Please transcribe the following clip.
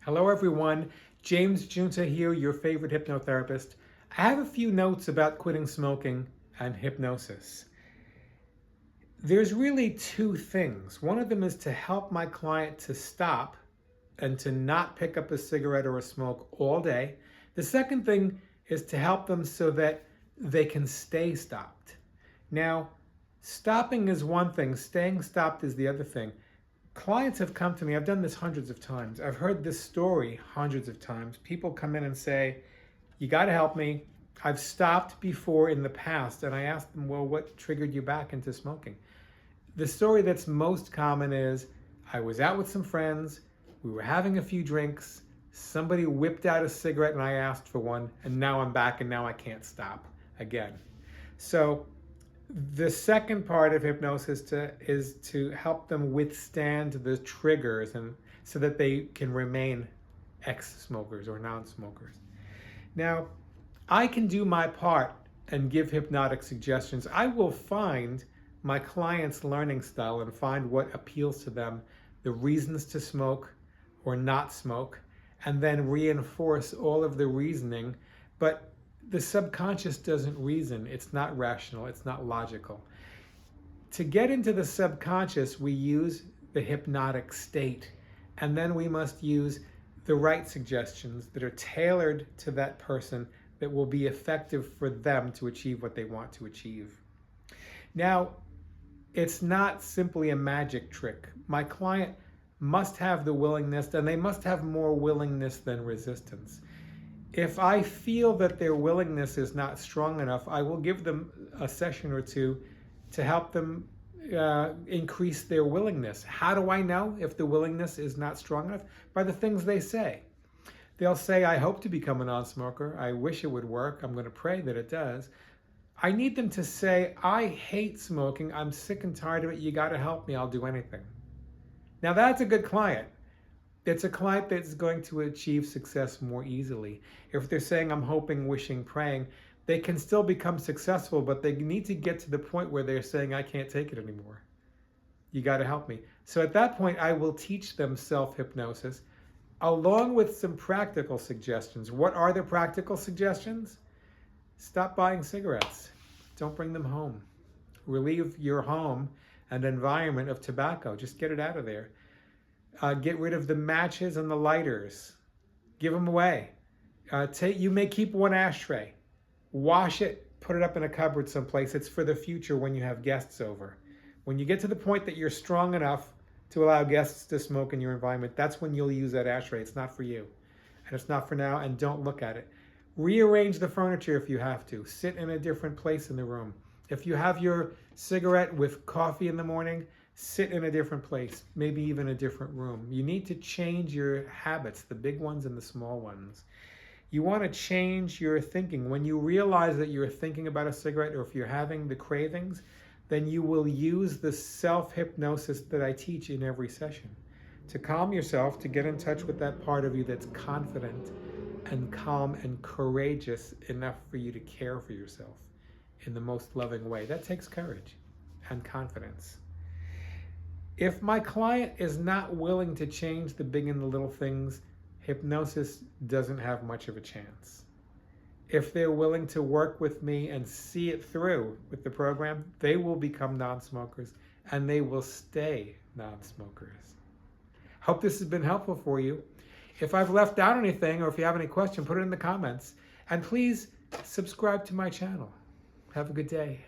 Hello everyone, James Junta here, your favorite hypnotherapist. I have a few notes about quitting smoking and hypnosis. There's really two things. One of them is to help my client to stop and to not pick up a cigarette or a smoke all day. The second thing is to help them so that they can stay stopped. Now, stopping is one thing, staying stopped is the other thing. Clients have come to me, I've done this hundreds of times. I've heard this story hundreds of times. People come in and say, you got to help me. I've stopped before in the past. And I ask them, well, what triggered you back into smoking? The story that's most common is, I was out with some friends, we were having a few drinks, somebody whipped out a cigarette and I asked for one, and now I'm back and now I can't stop again. So the second part of hypnosis is to help them withstand the triggers and so that they can remain ex-smokers or non-smokers. Now, I can do my part and give hypnotic suggestions. I will find my client's learning style and find what appeals to them, the reasons to smoke or not smoke, and then reinforce all of the reasoning. But the subconscious doesn't reason. It's not rational. It's not logical. To get into the subconscious, we use the hypnotic state, and then we must use the right suggestions that are tailored to that person that will be effective for them to achieve what they want to achieve. Now, it's not simply a magic trick. My client must have the willingness, and they must have more willingness than resistance. If I feel that their willingness is not strong enough, I will give them a session or two to help them increase their willingness. How do I know if the willingness is not strong enough? By the things they say. They'll say, I hope to become a non-smoker. I wish it would work. I'm going to pray that it does. I need them to say, I hate smoking. I'm sick and tired of it. You got to help me. I'll do anything. Now that's a good client. It's a client that's going to achieve success more easily. If they're saying, I'm hoping, wishing, praying, they can still become successful, but they need to get to the point where they're saying, I can't take it anymore. You got to help me. So at that point, I will teach them self-hypnosis along with some practical suggestions. What are the practical suggestions? Stop buying cigarettes. Don't bring them home. Relieve your home and environment of tobacco. Just get it out of there. Get rid of the matches and the lighters. Give them away. You may keep one ashtray. Wash it, put it up in a cupboard someplace. It's for the future when you have guests over. When you get to the point that you're strong enough to allow guests to smoke in your environment, that's when you'll use that ashtray. It's not for you. And it's not for now, and don't look at it. Rearrange the furniture if you have to. Sit in a different place in the room. If you have your cigarette with coffee in the morning, sit in a different place, maybe even a different room. You need to change your habits, the big ones and the small ones. You want to change your thinking. When you realize that you're thinking about a cigarette or if you're having the cravings, then you will use the self-hypnosis that I teach in every session to calm yourself, to get in touch with that part of you that's confident and calm and courageous enough for you to care for yourself in the most loving way. That takes courage and confidence. If my client is not willing to change the big and the little things, hypnosis doesn't have much of a chance. If they're willing to work with me and see it through with the program, they will become non-smokers and they will stay non-smokers. Hope this has been helpful for you. If I've left out anything or if you have any question, put it in the comments. And please subscribe to my channel. Have a good day.